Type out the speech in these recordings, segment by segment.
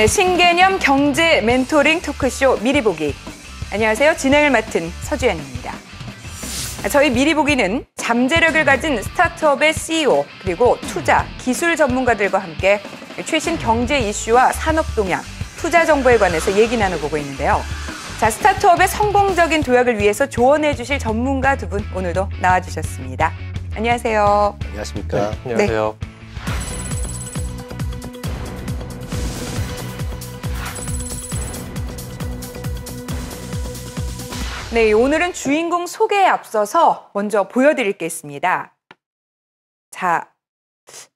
네, 신개념 경제 멘토링 토크쇼 미리보기. 안녕하세요. 진행을 맡은 서주연입니다. 저희 미리보기는 잠재력을 가진 스타트업의 CEO 그리고 투자, 기술 전문가들과 함께 최신 경제 이슈와 산업 동향, 투자 정보에 관해서 얘기 나눠보고 있는데요. 자, 스타트업의 성공적인 도약을 위해서 조언해 주실 전문가 두 분 오늘도 나와주셨습니다. 안녕하세요. 안녕하십니까. 네, 안녕하세요. 네. 네, 오늘은 주인공 소개에 앞서서 먼저 보여드릴 게 있습니다. 자,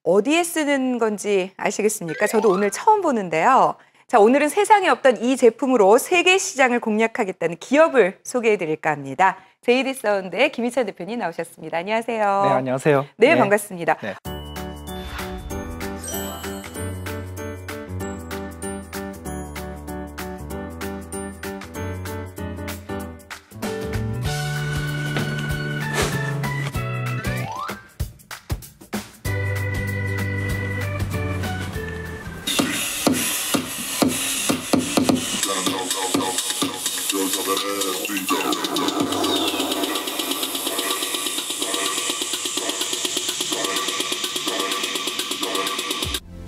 어디에 쓰는 건지 아시겠습니까? 저도 오늘 처음 보는데요. 자, 오늘은 세상에 없던 이 제품으로 세계 시장을 공략하겠다는 기업을 소개해드릴까 합니다. JD 사운드의 김희찬 대표님 나오셨습니다. 안녕하세요. 네, 안녕하세요. 네, 반갑습니다. 네.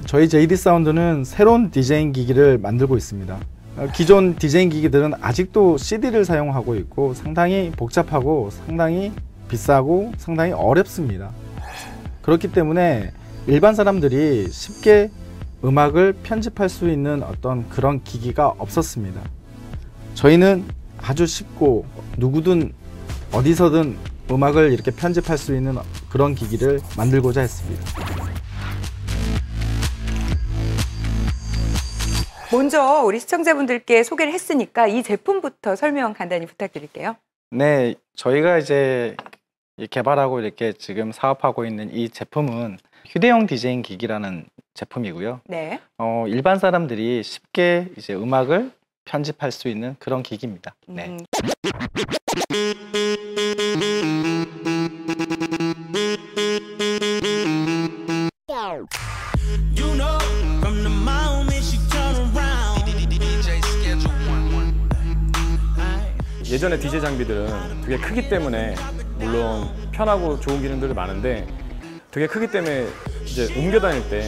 저희 JD 사운드는 새로운 디제잉 기기를 만들고 있습니다. 기존 디제잉 기기들은 아직도 CD를 사용하고 있고 상당히 복잡하고 상당히 비싸고 상당히 어렵습니다. 그렇기 때문에 일반 사람들이 쉽게 음악을 편집할 수 있는 어떤 그런 기기가 없었습니다. 저희는 아주 쉽고 누구든 어디서든 음악을 이렇게 편집할 수 있는 그런 기기를 만들고자 했습니다. 먼저 우리 시청자분들께 소개를 했으니까 이 제품부터 설명 간단히 부탁드릴게요. 네, 저희가 이제 개발하고 이렇게 지금 사업하고 있는 이 제품은 휴대용 디제잉 기기라는 제품이고요. 네. 일반 사람들이 쉽게 이제 음악을 편집할 수 있는 그런 기기입니다. 네. 예전에 DJ 장비들은 되게 크기 때문에 물론 편하고 좋은 기능들이 많은데 되게 크기 때문에 이제 옮겨 다닐 때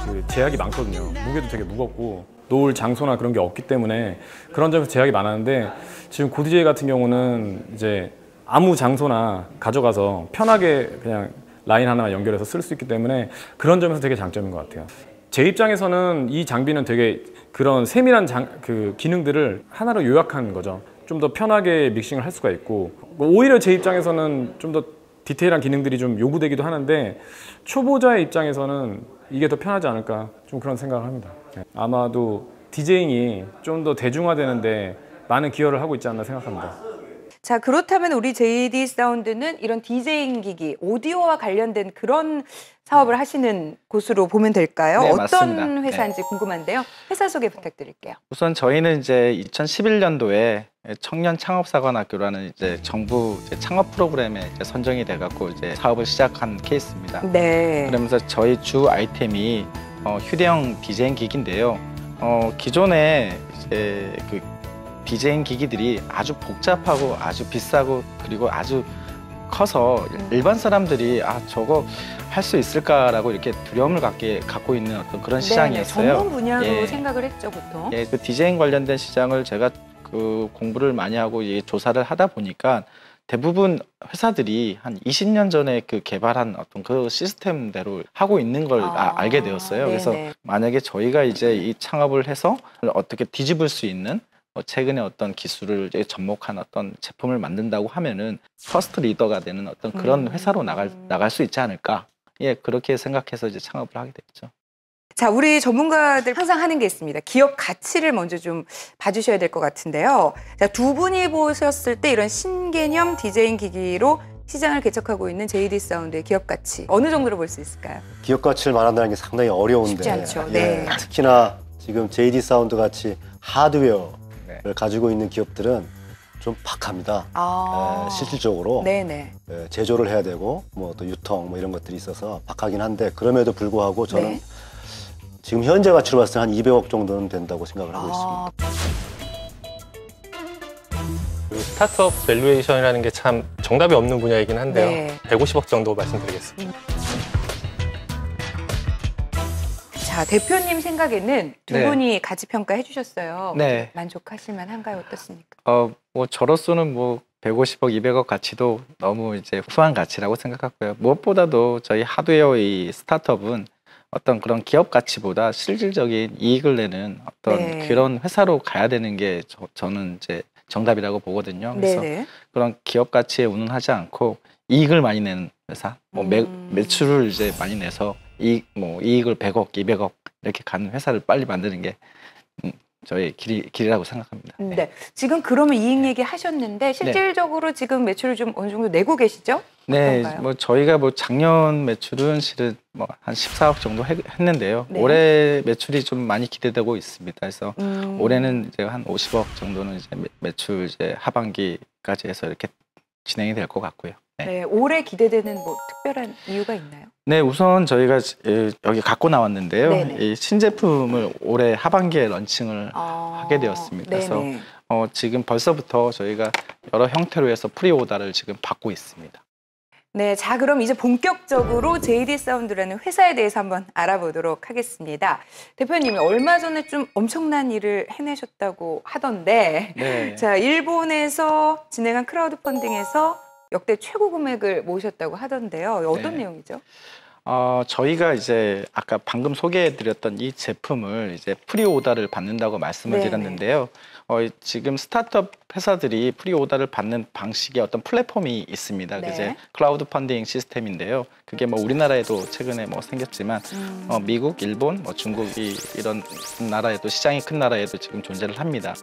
그 제약이 많거든요. 무게도 되게 무겁고 놓을 장소나 그런 게 없기 때문에 그런 점에서 제약이 많았는데 지금 고DJ 같은 경우는 이제 아무 장소나 가져가서 편하게 그냥 라인 하나 연결해서 쓸 수 있기 때문에 그런 점에서 되게 장점인 것 같아요. 제 입장에서는 이 장비는 되게 그런 세밀한 그 기능들을 하나로 요약한 거죠. 좀 더 편하게 믹싱을 할 수가 있고 오히려 제 입장에서는 좀 더 디테일한 기능들이 좀 요구되기도 하는데 초보자의 입장에서는 이게 더 편하지 않을까 좀 그런 생각을 합니다. 아마도 디제잉이 좀 더 대중화되는데 많은 기여를 하고 있지 않나 생각합니다. 자, 그렇다면 우리 JD 사운드는 이런 디제잉 기기, 오디오와 관련된 그런 사업을 하시는 곳으로 보면 될까요? 네, 어떤 맞습니다. 회사인지 궁금한데요. 회사 소개 부탁드릴게요. 우선 저희는 이제 2011년도에 청년 창업사관학교라는 이제 정부 이제 창업 프로그램에 이제 선정이 돼갖고 이제 사업을 시작한 케이스입니다. 네. 그러면서 저희 주 아이템이 휴대용 디제잉 기기인데요. 기존에 이제 그 디제잉 기기들이 아주 복잡하고 아주 비싸고 그리고 아주 커서 일반 사람들이 저거 할 수 있을까라고 이렇게 두려움을 갖고 있는 어떤 그런 시장이었어요. 전문 분야로 생각을 했죠, 보통. 예, 그 디제잉 관련된 시장을 제가 그 공부를 많이 하고 조사를 하다 보니까 대부분 회사들이 한 20년 전에 그 개발한 어떤 그 시스템대로 하고 있는 걸 알게 되었어요. 네네. 그래서 만약에 저희가 이제 이 창업을 해서 어떻게 뒤집을 수 있는 최근에 어떤 기술을 접목한 어떤 제품을 만든다고 하면은 퍼스트 리더가 되는 어떤 그런 회사로 나갈 수 있지 않을까. 예, 그렇게 생각해서 이제 창업을 하게 됐죠. 자, 우리 전문가들 항상 하는 게 있습니다. 기업 가치를 먼저 좀 봐주셔야 될 것 같은데요. 자, 두 분이 보셨을 때 이런 신개념 디제잉 기기로 시장을 개척하고 있는 JD 사운드의 기업 가치 어느 정도로 볼 수 있을까요? 기업 가치를 말한다는 게 상당히 어려운데 쉽지 않죠. 예, 네. 특히나 지금 JD 사운드 같이 하드웨어를 가지고 있는 기업들은 좀 박합니다. 실질적으로 네네. 제조를 해야 되고 뭐 또 유통 뭐 이런 것들이 있어서 박하긴 한데 그럼에도 불구하고 저는 지금 현재 가치로 봤을 때 한 200억 정도는 된다고 생각을 하고 있습니다. 그 스타트업 밸류에이션이라는 게 참 정답이 없는 분야이긴 한데요. 네. 150억 정도 말씀드리겠습니다. 자, 대표님 생각에는 두 네. 분이 가치 평가해 주셨어요. 네. 만족하실 만한가요? 어떻습니까? 뭐 저로서는 뭐 150억, 200억 가치도 너무 이제 후한 가치라고 생각하고요. 무엇보다도 저희 하드웨어 이 스타트업은 어떤 그런 기업 가치보다 실질적인 이익을 내는 어떤 네. 그런 회사로 가야 되는 게 저는 이제 정답이라고 보거든요. 그래서 네네. 그런 기업 가치에 운운하지 않고 이익을 많이 내는 회사, 뭐 매출을 이제 많이 내서 이익을 100억, 200억 이렇게 가는 회사를 빨리 만드는 게 저의 길이라고 생각합니다. 네. 지금 그러면 이익 얘기 하셨는데 실질적으로 지금 매출을 좀 어느 정도 내고 계시죠? 네, 어떤가요? 뭐 저희가 뭐 작년 매출은 실은 뭐 한 14억 정도 했는데요. 네. 올해 매출이 좀 많이 기대되고 있습니다. 그래서 올해는 이제 한 50억 정도는 이제 매출 이제 하반기까지 해서 이렇게 진행이 될 것 같고요. 네. 네, 올해 기대되는 뭐 특별한 이유가 있나요? 네, 우선 저희가 여기 갖고 나왔는데요. 네네. 이 신제품을 올해 하반기에 런칭을 하게 되었습니다. 그래서 네네. 지금 벌써부터 저희가 여러 형태로 해서 프리오더를 지금 받고 있습니다. 네, 자 그럼 이제 본격적으로 JD 사운드라는 회사에 대해서 한번 알아보도록 하겠습니다. 대표님이 얼마 전에 좀 엄청난 일을 해내셨다고 하던데, 네. 자 일본에서 진행한 크라우드 펀딩에서 역대 최고 금액을 모으셨다고 하던데요. 어떤 네. 내용이죠? 저희가 이제 아까 방금 소개해드렸던 이 제품을 이제 프리오더를 받는다고 말씀을 네네. 드렸는데요. 지금 스타트업 회사들이 프리오더를 받는 방식의 어떤 플랫폼이 있습니다. 네. 이제 클라우드 펀딩 시스템인데요. 그게 뭐 우리나라에도 최근에 뭐 생겼지만 미국, 일본, 뭐 중국이 이런 나라에도 시장이 큰 나라에도 지금 존재를 합니다.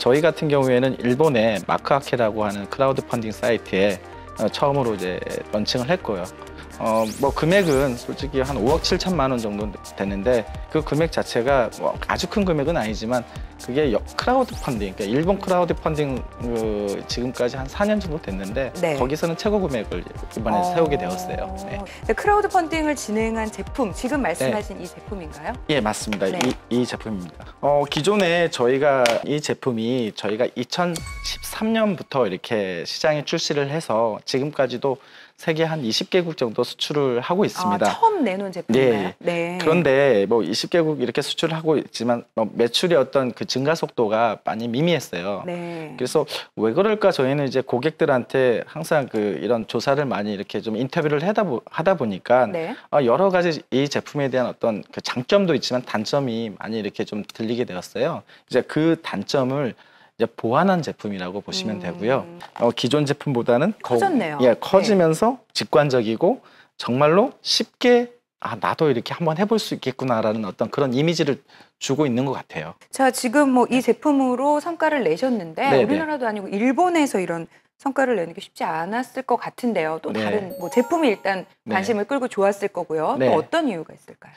저희 같은 경우에는 일본의 마크아케라고 하는 클라우드 펀딩 사이트에 처음으로 이제 런칭을 했고요. 뭐 금액은 솔직히 한 5억 7천만 원 정도 되는데 그 금액 자체가 뭐 아주 큰 금액은 아니지만 그게 크라우드 펀딩, 그러니까 일본 크라우드 펀딩 지금까지 한 4년 정도 됐는데 네. 거기서는 최고 금액을 이번에 세우게 되었어요. 네. 네, 크라우드 펀딩을 진행한 제품, 지금 말씀하신 이 제품인가요? 예, 맞습니다. 네. 이 제품입니다. 기존에 저희가 이 제품이 저희가 2013년부터 이렇게 시장에 출시를 해서 지금까지도 세계 한 20개국 정도 수출을 하고 있습니다. 처음 내놓은 제품인가요? 네. 그런데 뭐 20개국 이렇게 수출을 하고 있지만 매출의 어떤 그 증가 속도가 많이 미미했어요. 네. 그래서 왜 그럴까 저희는 이제 고객들한테 항상 이런 조사를 많이 이렇게 좀 인터뷰를 하다 보니까 네. 여러 가지 이 제품에 대한 어떤 그 장점도 있지만 단점이 많이 이렇게 좀 들리게 되었어요. 이제 그 단점을 이제 보완한 제품이라고 보시면 되고요. 기존 제품보다는 커졌네요. 커지면서 직관적이고 정말로 쉽게 나도 이렇게 한번 해볼 수 있겠구나라는 어떤 그런 이미지를 주고 있는 것 같아요. 자, 지금 뭐 이 제품으로 성과를 내셨는데 네네. 우리나라도 아니고 일본에서 이런 성과를 내는 게 쉽지 않았을 것 같은데요. 또 네. 다른 뭐 제품이 일단 관심을 끌고 좋았을 거고요. 네. 또 어떤 이유가 있을까요?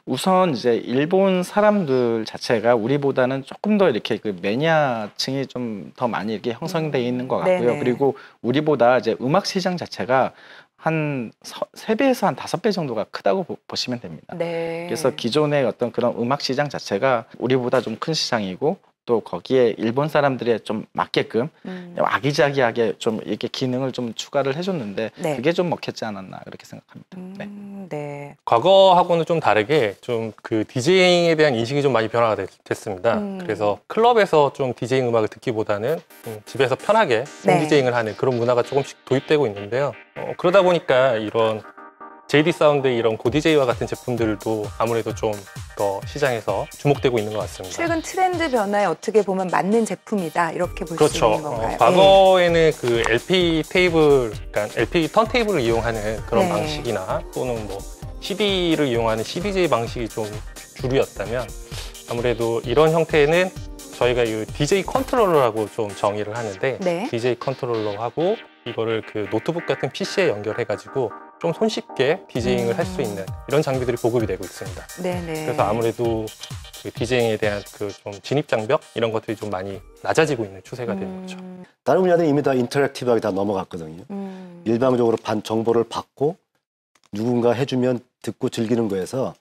우선 이제 일본 사람들 자체가 우리보다는 조금 더 이렇게 그 매니아층이 좀 더 많이 이렇게 형성되어 있는 것 같고요. 네네. 그리고 우리보다 이제 음악 시장 자체가 한 3배에서 한 5배 정도가 크다고 보시면 됩니다. 네. 그래서 기존의 어떤 그런 음악 시장 자체가 우리보다 좀 큰 시장이고 또 거기에 일본 사람들에 좀 맞게끔 아기자기하게 좀 이렇게 기능을 좀 추가를 해줬는데 네. 그게 좀 먹혔지 않았나 그렇게 생각합니다. 네. 네. 과거하고는 좀 다르게 좀 그 디제잉에 대한 인식이 좀 많이 변화가 됐습니다. 그래서 클럽에서 좀 디제잉 음악을 듣기보다는 집에서 편하게 네. 디제잉을 하는 그런 문화가 조금씩 도입되고 있는데요. 그러다 보니까 이런 JD 사운드의 이런 고디제이와 같은 제품들도 아무래도 좀 더 시장에서 주목되고 있는 것 같습니다. 최근 트렌드 변화에 어떻게 보면 맞는 제품이다 이렇게 볼 수 그렇죠. 있는 건가요? 과거에는 그 LP 테이블, 그러니까 LP 턴테이블을 이용하는 그런 네. 방식이나 또는 뭐 CD를 이용하는 CDJ 방식이 좀 주류였다면 아무래도 이런 형태는 저희가 이 DJ 컨트롤러라고 좀 정의를 하는데 네. DJ 컨트롤러하고 이거를 그 노트북 같은 PC에 연결해가지고 좀 손쉽게 디제잉을 할 수 있는 이런 장비들이 보급이 되고 있습니다. 네네. 그래서 아무래도 그 디제잉에 대한 그 좀 진입 장벽 이런 것들이 좀 많이 낮아지고 있는 추세가 되는 거죠. 다른 분야들은 이미 다 인터랙티브하게 다 넘어갔거든요. 일방적으로 정보를 받고 누군가 해주면 듣고 즐기는 거에서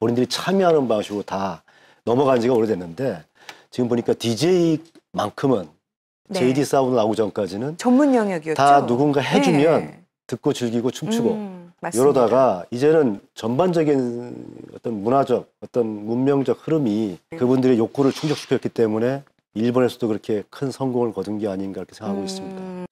본인들이 참여하는 방식으로 다 넘어간 지가 오래됐는데 지금 보니까 DJ만큼은 네. JD 사운드 나오기 전까지는 전문 영역이었죠. 다 누군가 해주면 네. 듣고 즐기고 춤추고 맞습니다. 이러다가 이제는 전반적인 어떤 문화적 어떤 문명적 흐름이 그분들의 욕구를 충족시켰기 때문에 일본에서도 그렇게 큰 성공을 거둔 게 아닌가 그렇게 생각하고 있습니다.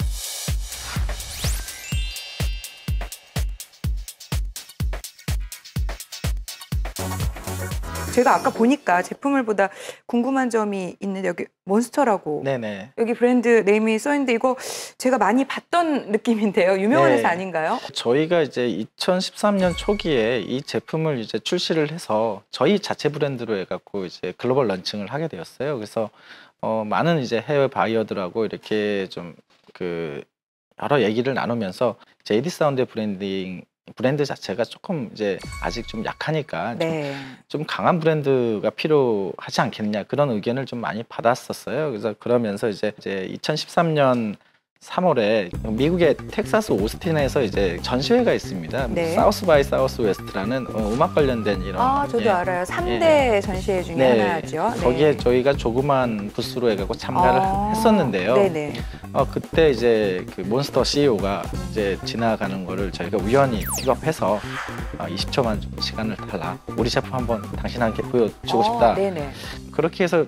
제가 아까 보니까 제품을 보다 궁금한 점이 있는데 여기 몬스터라고 네네. 여기 브랜드 네임이 써있는데 이거 제가 많이 봤던 느낌인데요. 유명한 네. 회사 아닌가요? 저희가 이제 2013년 초기에 이 제품을 이제 출시를 해서 저희 자체 브랜드로 해갖고 이제 글로벌 런칭을 하게 되었어요. 그래서 많은 이제 해외 바이어들하고 이렇게 좀 여러 얘기를 나누면서 JD 사운드의 브랜드 자체가 조금 이제 아직 좀 약하니까 네. 좀 강한 브랜드가 필요하지 않겠느냐 그런 의견을 좀 많이 받았었어요. 그래서 그러면서 이제 2013년 3월에 미국의 텍사스 오스틴에서 이제 전시회가 있습니다. 네. 사우스 바이 사우스 웨스트라는 음악 관련된 이런 저도 예. 알아요. 3대 전시회 중에 네. 하나죠. 거기에 네. 저희가 조그만 부스로 해갖고 참가를 했었는데요. 네네. 그때 이제 그 몬스터 CEO가 이제 지나가는 거를 저희가 우연히 픽업해서 20초만 좀 시간을 달라. 우리 제품 한번 당신한테 보여주고 싶다. 네네. 그렇게 해서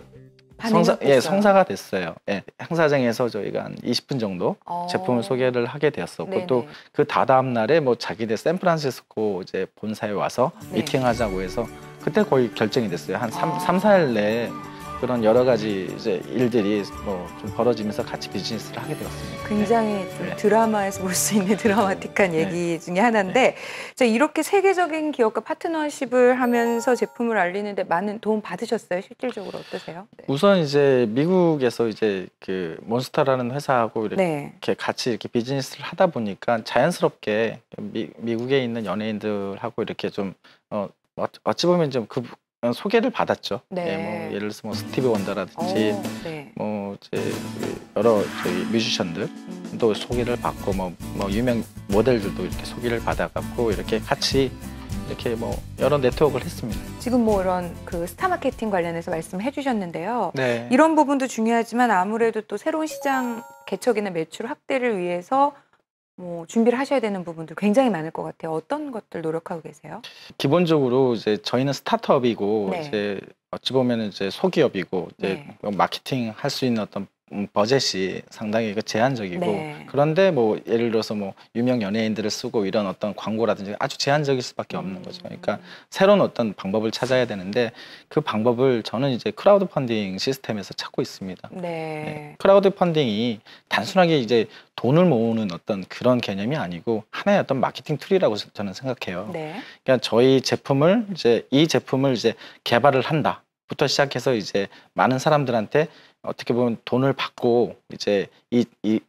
성사가 됐어요. 예, 행사장에서 저희가 한 20분 정도 제품을 소개를 하게 되었었고 네네. 또 그 다다음 날에 뭐 자기들 샌프란시스코 이제 본사에 와서 네. 미팅하자고 해서 그때 거의 결정이 됐어요. 한 3, 4일 내에 그런 여러 가지 이제 일들이 뭐 좀 벌어지면서 같이 비즈니스를 하게 되었습니다. 굉장히 좀 네. 드라마에서 볼 수 있는 드라마틱한 얘기 중에 하나인데 자, 이렇게 세계적인 기업과 파트너십을 하면서 제품을 알리는데 많은 도움 받으셨어요? 실질적으로 어떠세요? 네. 우선 이제 미국에서 이제 그 몬스터라는 회사하고 이렇게 네. 같이 이렇게 비즈니스를 하다 보니까 자연스럽게 미국에 있는 연예인들하고 이렇게 좀 어찌 보면 좀 소개를 받았죠. 네. 예, 뭐 예를 들어서 뭐 스티비 원더라든지 네. 뭐 이제 여러 저희 뮤지션들 또 소개를 받고 뭐 유명 모델들도 이렇게 소개를 받아갖고 이렇게 같이 이렇게 뭐 여러 네트워크를 했습니다. 지금 뭐 이런 그 스타 마케팅 관련해서 말씀해 주셨는데요. 네. 이런 부분도 중요하지만 아무래도 또 새로운 시장 개척이나 매출 확대를 위해서 뭐 준비를 하셔야 되는 부분들 굉장히 많을 것 같아요. 어떤 것들 노력하고 계세요? 기본적으로 이제 저희는 스타트업이고 네. 이제 어찌 보면 이제 소기업이고 이제 네. 마케팅 할 수 있는 어떤 버젯이 상당히 제한적이고 네. 그런데 뭐 예를 들어서 뭐 유명 연예인들을 쓰고 이런 어떤 광고라든지 아주 제한적일 수밖에 없는 거죠. 그러니까 새로운 어떤 방법을 찾아야 되는데 그 방법을 저는 이제 크라우드 펀딩 시스템에서 찾고 있습니다. 네. 네. 크라우드 펀딩이 단순하게 이제 돈을 모으는 어떤 그런 개념이 아니고 하나의 어떤 마케팅 툴이라고 저는 생각해요. 네. 그러니까 저희 제품을 이 제품을 이제 개발을 한다부터 시작해서 이제 많은 사람들한테 어떻게 보면 돈을 받고 이제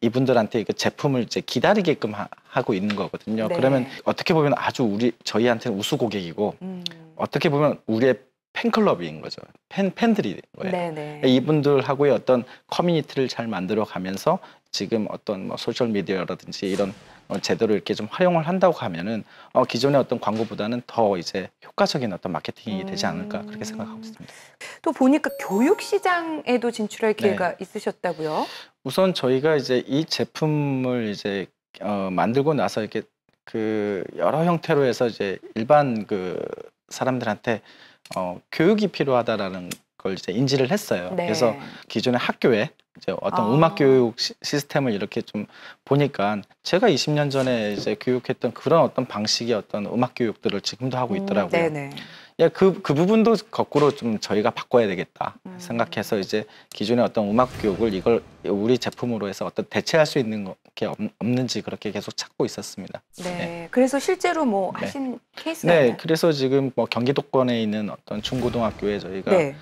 이분들한테 그 제품을 이제 기다리게끔 하고 있는 거거든요. 네. 그러면 어떻게 보면 아주 저희한테는 우수 고객이고 어떻게 보면 우리의 팬클럽인 거죠. 팬들이 거예요. 네네. 이분들하고의 어떤 커뮤니티를 잘 만들어 가면서 지금 어떤 뭐 소셜 미디어라든지 이런 제대로 이렇게 좀 활용을 한다고 하면은 기존의 어떤 광고보다는 더 이제 효과적인 어떤 마케팅이 되지 않을까 그렇게 생각하고 있습니다. 또 보니까 교육 시장에도 진출할 기회가 있으셨다고요? 우선 저희가 이제 이 제품을 이제 만들고 나서 이렇게 그 여러 형태로 해서 이제 일반 그 사람들한테 교육이 필요하다라는 걸 이제 인지를 했어요. 네. 그래서 기존의 학교에 이제 어떤 음악 교육 시스템을 이렇게 좀 보니까 제가 20년 전에 이제 교육했던 그런 어떤 방식의 어떤 음악 교육들을 지금도 하고 있더라고요. 네네. 야, 그 부분도 거꾸로 좀 저희가 바꿔야 되겠다 생각해서 이제 기존의 어떤 음악 교육을 이걸 우리 제품으로 해서 어떤 대체할 수 있는 게 없는지 그렇게 계속 찾고 있었습니다. 네. 그래서 실제로 뭐 네. 하신 케이스가 네, 있나요? 그래서 지금 뭐 경기도권에 있는 어떤 중고등학교에 저희가 네.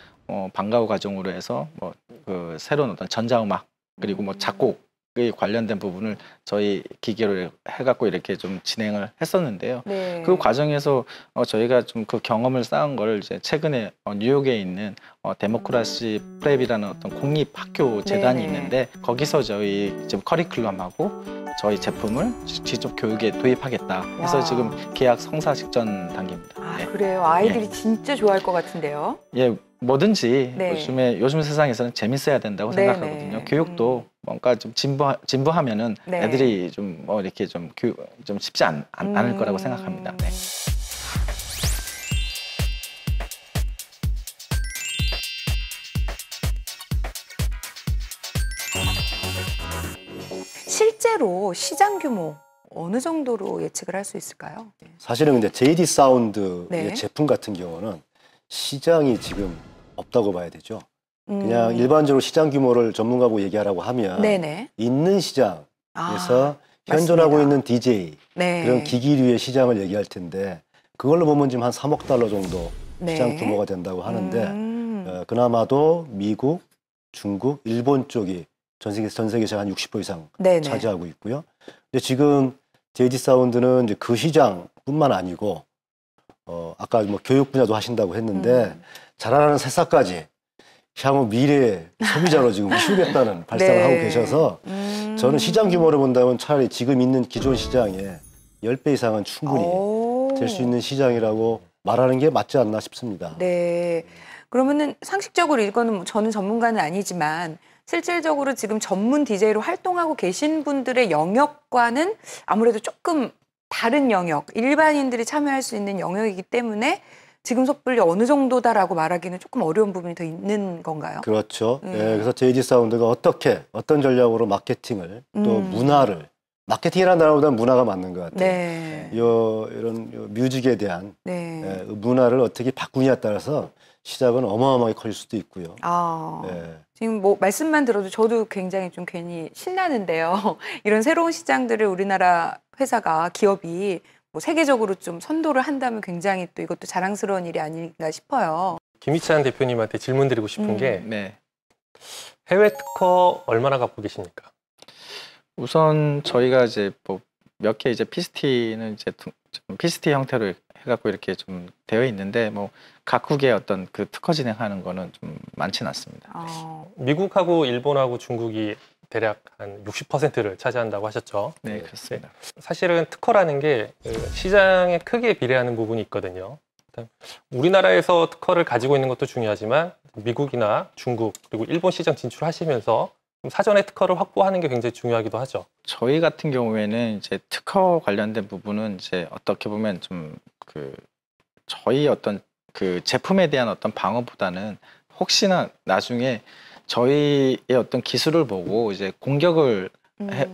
방과후 과정으로 해서 뭐 그 새로운 어떤 전자음악 그리고 뭐 작곡에 관련된 부분을 저희 기계로 해갖고 이렇게 좀 진행을 했었는데요. 네. 그 과정에서 저희가 좀 그 경험을 쌓은 거를 이제 최근에 뉴욕에 있는 데모크라시 프랩이라는 어떤 공립 학교 재단이 네네. 있는데 거기서 저희 지금 커리큘럼하고 저희 제품을 직접 교육에 도입하겠다 해서 와. 지금 계약 성사 직전 단계입니다. 아, 네. 그래요. 아이들이 진짜 좋아할 것 같은데요. 예, 뭐든지 네. 요즘 세상에서는 재밌어야 된다고 네, 생각하거든요. 네. 교육도 뭔가 좀 진부하면은 네. 애들이 좀 뭐 이렇게 좀 쉽지 않을 거라고 생각합니다. 네. 실제로 시장 규모 어느 정도로 예측을 할 수 있을까요? 사실은 근데 JD 사운드의 네. 제품 같은 경우는 시장이 지금 없다고 봐야 되죠. 그냥 일반적으로 시장 규모를 전문가하고 얘기하라고 하면 네네. 있는 시장에서 아, 현존하고 맞습니다. 있는 DJ 네. 그런 기기류의 시장을 얘기할 텐데 그걸로 보면 지금 한 3억 달러 정도 시장 네. 규모가 된다고 하는데 그나마도 미국, 중국, 일본 쪽이 전 세계 시장 한 60% 이상 네네. 차지하고 있고요. 근데 지금 JD 사운드는 이제 그 시장뿐만 아니고 아까 뭐 교육 분야도 하신다고 했는데 자라나는 새싹까지 향후 미래의 소비자로 지금 키우겠다는 발상을 네. 하고 계셔서 저는 시장 규모를 본다면 차라리 지금 있는 기존 시장의 10배 이상은 충분히 될 수 있는 시장이라고 말하는 게 맞지 않나 싶습니다. 네. 그러면은 상식적으로 이거는 뭐 저는 전문가는 아니지만 실질적으로 지금 전문 DJ로 활동하고 계신 분들의 영역과는 아무래도 조금 다른 영역, 일반인들이 참여할 수 있는 영역이기 때문에 지금 섣불리 어느 정도다라고 말하기는 조금 어려운 부분이 더 있는 건가요? 그렇죠. 예, 그래서 JD 사운드가 어떤 전략으로 마케팅을 또 문화를 마케팅이라는 단어보다는 문화가 맞는 것 같아요. 네. 이런 뮤직에 대한 네. 문화를 어떻게 바꾸냐에 따라서 시작은 어마어마하게 커질 수도 있고요. 아. 예. 지금 뭐 말씀만 들어도 저도 굉장히 좀 괜히 신나는데요. 이런 새로운 시장들을 우리나라 회사가 기업이 뭐 세계적으로 좀 선도를 한다면 굉장히 또 이것도 자랑스러운 일이 아닌가 싶어요. 김희찬 대표님한테 질문 드리고 싶은 게 네. 해외 특허 얼마나 갖고 계십니까? 우선 저희가 이제 뭐 몇 개 이제 PCT는 이제 좀 PCT 형태로 해갖고 이렇게 좀 되어 있는데 뭐 각국의 어떤 그 특허 진행하는 거는 좀 많지는 않습니다. 미국하고 일본하고 중국이 대략 한 60%를 차지한다고 하셨죠. 네, 그렇습니다. 사실은 특허라는 게 시장의 크기에 비례하는 부분이 있거든요. 우리나라에서 특허를 가지고 있는 것도 중요하지만 미국이나 중국 그리고 일본 시장 진출하시면서 사전에 특허를 확보하는 게 굉장히 중요하기도 하죠. 저희 같은 경우에는 이제 특허 관련된 부분은 이제 어떻게 보면 좀 저희 어떤 그 제품에 대한 어떤 방어보다는 혹시나 나중에 저희의 어떤 기술을 보고 이제 공격을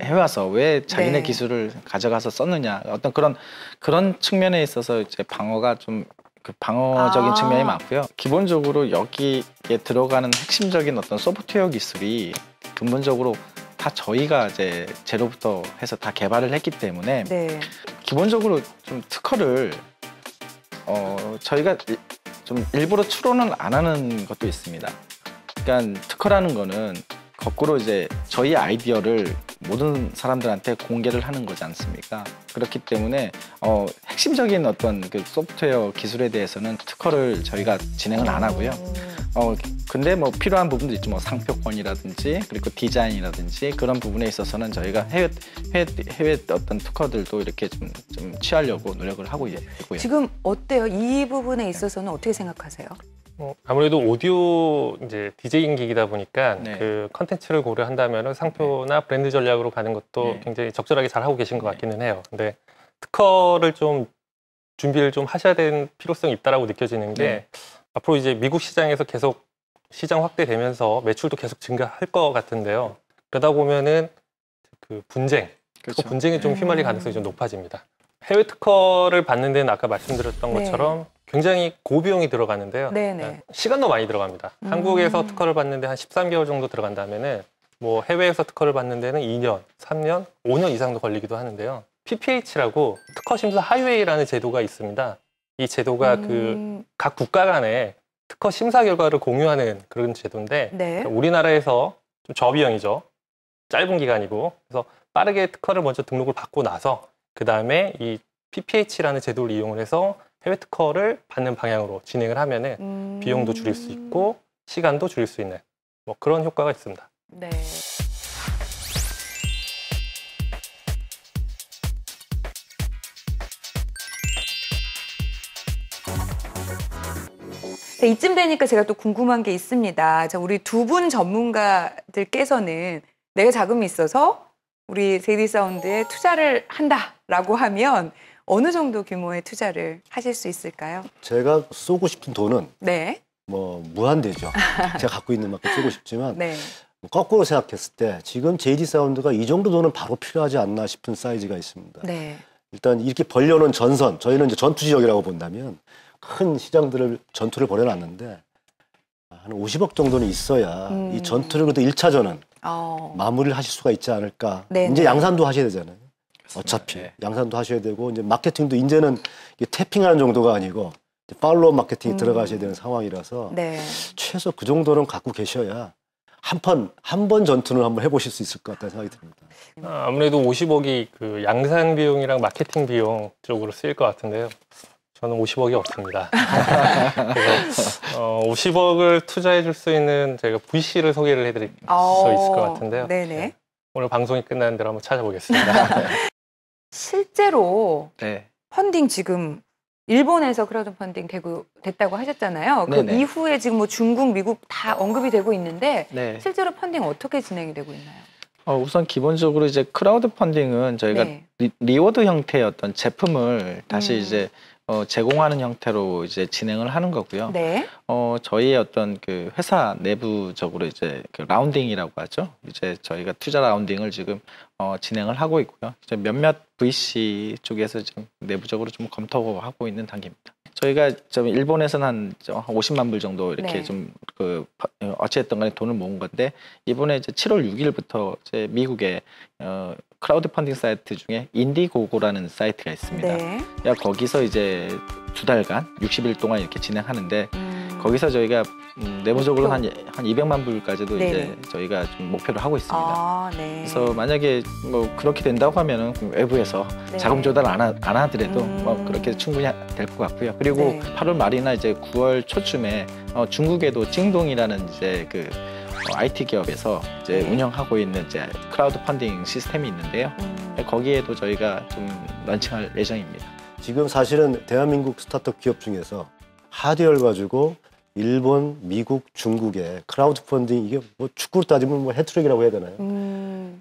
해와서 왜 자기네 네. 기술을 가져가서 썼느냐 어떤 그런 측면에 있어서 이제 방어가 좀 방어적인 측면이 많고요. 기본적으로 여기에 들어가는 핵심적인 어떤 소프트웨어 기술이 근본적으로 다 저희가 이제 제로부터 해서 다 개발을 했기 때문에 네. 기본적으로 좀 특허를 저희가 좀 일부러 추론을 안 하는 것도 있습니다. 그러니까 특허라는 거는 거꾸로 이제 저희 아이디어를 모든 사람들한테 공개를 하는 거지 않습니까? 그렇기 때문에 핵심적인 어떤 그 소프트웨어 기술에 대해서는 특허를 저희가 진행을 안 하고요. 근데 뭐 필요한 부분도 있죠. 뭐 상표권이라든지 그리고 디자인이라든지 그런 부분에 있어서는 저희가 해외 어떤 특허들도 이렇게 좀 취하려고 노력을 하고 있고요. 지금 어때요? 이 부분에 있어서는 어떻게 생각하세요? 아무래도 오디오 이제 디제잉 기기다 보니까 네. 그 컨텐츠를 고려한다면 상표나 브랜드 전략으로 가는 것도 네. 굉장히 적절하게 잘 하고 계신 것 네. 같기는 해요. 근데 특허를 좀 준비를 좀 하셔야 되는 필요성이 있다라고 느껴지는 게 네. 앞으로 이제 미국 시장에서 계속 시장 확대되면서 매출도 계속 증가할 것 같은데요. 그러다 보면은 그 분쟁, 그렇죠. 특허 분쟁에 좀 휘말릴 가능성이 좀 높아집니다. 해외 특허를 받는 데는 아까 말씀드렸던 네. 것처럼 굉장히 고비용이 들어가는데요. 네네. 시간도 많이 들어갑니다. 한국에서 특허를 받는데 한 13개월 정도 들어간다면은 뭐 해외에서 특허를 받는 데는 2년, 3년, 5년 이상도 걸리기도 하는데요. PPH라고 특허 심사 하이웨이라는 제도가 있습니다. 이 제도가 그 각 국가 간에 특허 심사 결과를 공유하는 그런 제도인데 네. 우리나라에서 좀 저비용이죠. 짧은 기간이고 그래서 빠르게 특허를 먼저 등록을 받고 나서 그 다음에 이 PPH라는 제도를 이용을 해서 해외 특허를 받는 방향으로 진행을 하면은 비용도 줄일 수 있고 시간도 줄일 수 있는 뭐 그런 효과가 있습니다. 네. 자, 이쯤 되니까 제가 또 궁금한 게 있습니다. 자, 우리 두 분 전문가들께서는 내가 자금이 있어서 우리 JD 사운드에 투자를 한다라고 하면 어느 정도 규모의 투자를 하실 수 있을까요? 제가 쏘고 싶은 돈은 네. 뭐 무한대죠. 제가 갖고 있는 만큼 쓰고 싶지만 네. 거꾸로 생각했을 때 지금 JD 사운드가 이 정도 돈은 바로 필요하지 않나 싶은 사이즈가 있습니다. 네. 일단 이렇게 벌려놓은 전선, 저희는 이제 전투 지역이라고 본다면 큰 시장들을 전투를 벌여놨는데 한 50억 정도는 있어야 이 전투를 그래도 1차전은 마무리를 하실 수가 있지 않을까. 네네. 이제 양산도 하셔야 되잖아요. 그렇습니다. 어차피 네. 양산도 하셔야 되고 이제 마케팅도 이제는 이게 태핑하는 정도가 아니고 팔로우 마케팅이 들어가셔야 되는 상황이라서 네. 최소 그 정도는 갖고 계셔야 한 번 전투는 한번 해보실 수 있을 것 같다는 생각이 듭니다. 아무래도 50억이 그 양산 비용이랑 마케팅 비용 쪽으로 쓰일 것 같은데요. 저는 50억이 없습니다. 그래서 50억을 투자해 줄 수 있는 저희가 VC를 소개를 해드릴 수 있을 것 같은데요. 네네. 오늘 방송이 끝나는 대로 한번 찾아보겠습니다. 실제로 네. 펀딩 지금 일본에서 크라우드 펀딩 됐다고 하셨잖아요. 그 네네. 이후에 지금 뭐 중국, 미국 다 언급이 되고 있는데 네. 실제로 펀딩 어떻게 진행이 되고 있나요? 우선 기본적으로 이제 크라우드 펀딩은 저희가 네. 리워드 형태의 어떤 제품을 다시 이제 제공하는 형태로 이제 진행을 하는 거고요. 네. 저희의 어떤 그 회사 내부적으로 이제 그 라운딩이라고 하죠. 이제 저희가 투자 라운딩을 지금 진행을 하고 있고요. 이제 몇몇 VC 쪽에서 지금 내부적으로 좀 검토하고 있는 단계입니다. 저희가 좀 일본에서는 한 50만 불 정도 이렇게 네. 좀 그 어찌됐든 간에 돈을 모은 건데 이번에 이제 7월 6일부터 이제 미국의 크라우드 펀딩 사이트 중에 인디고고라는 사이트가 있습니다. 네. 거기서 이제 2달간 60일 동안 이렇게 진행하는데 거기서 저희가 내부적으로 한 200만 불까지도 네네. 이제 저희가 좀 목표를 하고 있습니다. 아, 네. 그래서 만약에 뭐 그렇게 된다고 하면은 외부에서 네. 자금 조달 안 하더라도 뭐 그렇게 충분히 될 것 같고요. 그리고 네. 8월 말이나 이제 9월 초쯤에 중국에도 찡동이라는 이제 그 IT 기업에서 이제 네. 운영하고 있는 이제 크라우드 펀딩 시스템이 있는데요. 거기에도 저희가 좀 런칭할 예정입니다. 지금 사실은 대한민국 스타트업 기업 중에서 하드웨어를 가지고 일본, 미국, 중국의 크라우드 펀딩 이게 뭐 축구로 따지면 뭐 해트릭이라고 해야 되나요?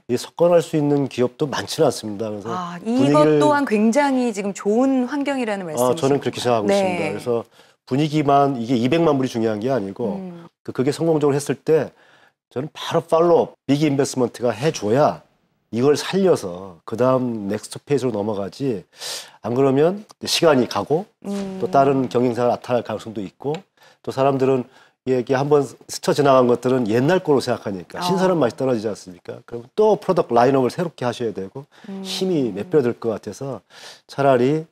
이게 석권할 수 있는 기업도 많지는 않습니다. 그래서 이것 또한 굉장히 지금 좋은 환경이라는 말씀이시죠? 저는 그렇게 생각하고 네. 있습니다. 그래서 분위기만 이게 200만 불이 중요한 게 아니고 그게 성공적으로 했을 때 저는 바로 팔로업, 빅 인베스트먼트가 해줘야 이걸 살려서 그 다음 넥스트 페이지로 넘어가지 안 그러면 시간이 가고 또 다른 경영사가 나타날 가능성도 있고 또 사람들은 이게 한번 스쳐 지나간 것들은 옛날 거로 생각하니까 신선한 맛이 떨어지지 않습니까? 그럼 또 프로덕트 라인업을 새롭게 하셔야 되고 힘이 몇 배 들 것 같아서 차라리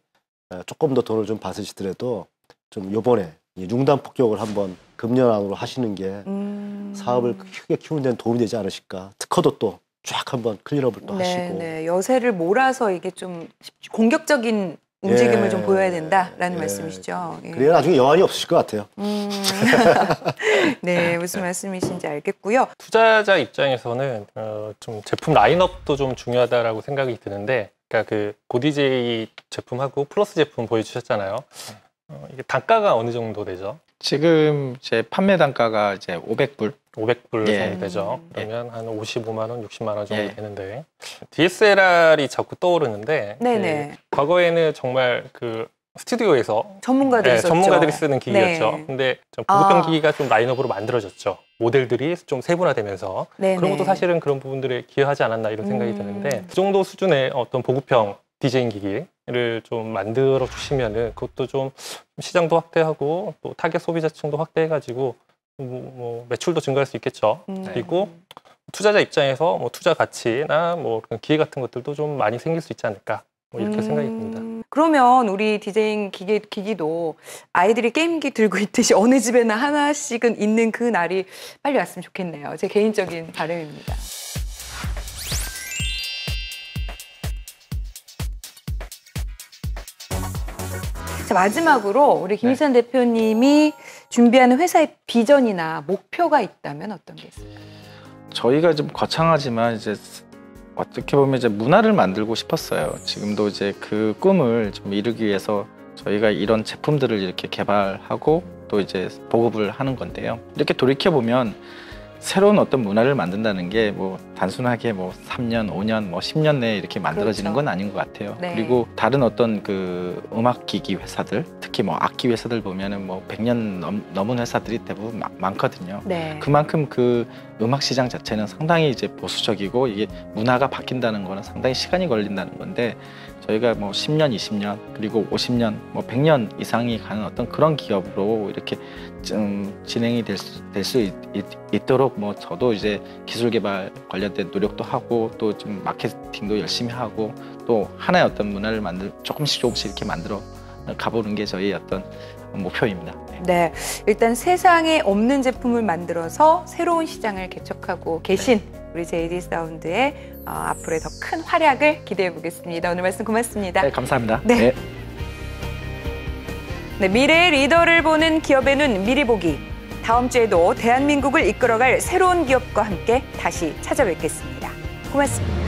조금 더 돈을 좀 받으시더라도 좀 요번에 융단 폭격을 한번 금년 안으로 하시는 게 사업을 크게 키우는 데는 도움이 되지 않으실까. 특허도 또 쫙 한번 클리어업을 또 하시고. 네, 여세를 몰아서 이게 좀 공격적인 움직임을 좀 보여야 된다라는 말씀이시죠. 예. 그래야 나중에 여한이 없으실 것 같아요. 네, 무슨 말씀이신지 알겠고요. 투자자 입장에서는 좀 제품 라인업도 좀 중요하다라고 생각이 드는데, 그러니까 그 고디제이 제품하고 플러스 제품 보여주셨잖아요. 이게 단가가 어느 정도 되죠? 지금 제 판매 단가가 이제 500불. 500불 예. 정도 되죠. 그러면 한 55만 원, 60만 원 정도 예. 되는데 DSLR이 자꾸 떠오르는데 네네. 과거에는 정말 그 스튜디오에서 전문가들이 있었죠. 전문가들이 쓰는 기기였죠. 네. 근데 좀 보급형 기기가 좀 라인업으로 만들어졌죠. 모델들이 좀 세분화되면서 네네. 그런 것도 사실은 그런 부분들에 기여하지 않았나 이런 생각이 드는데 그 정도 수준의 어떤 보급형 디제잉 기기를 좀 만들어 주시면은 그것도 좀 시장도 확대하고 또 타겟 소비자층도 확대해가지고 뭐 매출도 증가할 수 있겠죠. 그리고 투자자 입장에서 뭐 투자 가치나 뭐 그런 기회 같은 것들도 좀 많이 생길 수 있지 않을까 뭐 이렇게 생각이 듭니다. 그러면 우리 디제잉 기기도 아이들이 게임기 들고 있듯이 어느 집에나 하나씩은 있는 그 날이 빨리 왔으면 좋겠네요. 제 개인적인 바람입니다. 자, 마지막으로 우리 김희찬 대표님이 준비하는 회사의 비전이나 목표가 있다면 어떤 게 있을까요? 저희가 좀 거창하지만 이제 어떻게 보면 이제 문화를 만들고 싶었어요. 지금도 이제 그 꿈을 좀 이루기 위해서 저희가 이런 제품들을 이렇게 개발하고 또 이제 보급을 하는 건데요. 이렇게 돌이켜 보면 새로운 어떤 문화를 만든다는 게 뭐 단순하게 뭐 3년, 5년, 뭐 10년 내에 이렇게 만들어지는 그렇죠. 건 아닌 것 같아요. 네. 그리고 다른 어떤 그 음악기기 회사들, 특히 뭐 악기 회사들 보면은 뭐 100년 넘은 회사들이 대부분 많거든요. 네. 그만큼 그 음악 시장 자체는 상당히 이제 보수적이고 이게 문화가 바뀐다는 거는 상당히 시간이 걸린다는 건데 저희가 뭐 10년, 20년 그리고 50년, 뭐 100년 이상이 가는 어떤 그런 기업으로 이렇게 좀 진행이 될 수 있도록 뭐 저도 이제 기술 개발 관련된 노력도 하고 또 좀 마케팅도 열심히 하고 또 하나의 어떤 문화를 조금씩 이렇게 만들어 가보는 게 저희 어떤 목표입니다. 네, 일단 세상에 없는 제품을 만들어서 새로운 시장을 개척하고 계신 우리 JD 사운드의 앞으로의 더 큰 활약을 기대해 보겠습니다. 오늘 말씀 고맙습니다. 네, 감사합니다. 네. 네, 미래의 리더를 보는 기업의 눈 미리 보기. 다음 주에도 대한민국을 이끌어갈 새로운 기업과 함께 다시 찾아뵙겠습니다. 고맙습니다.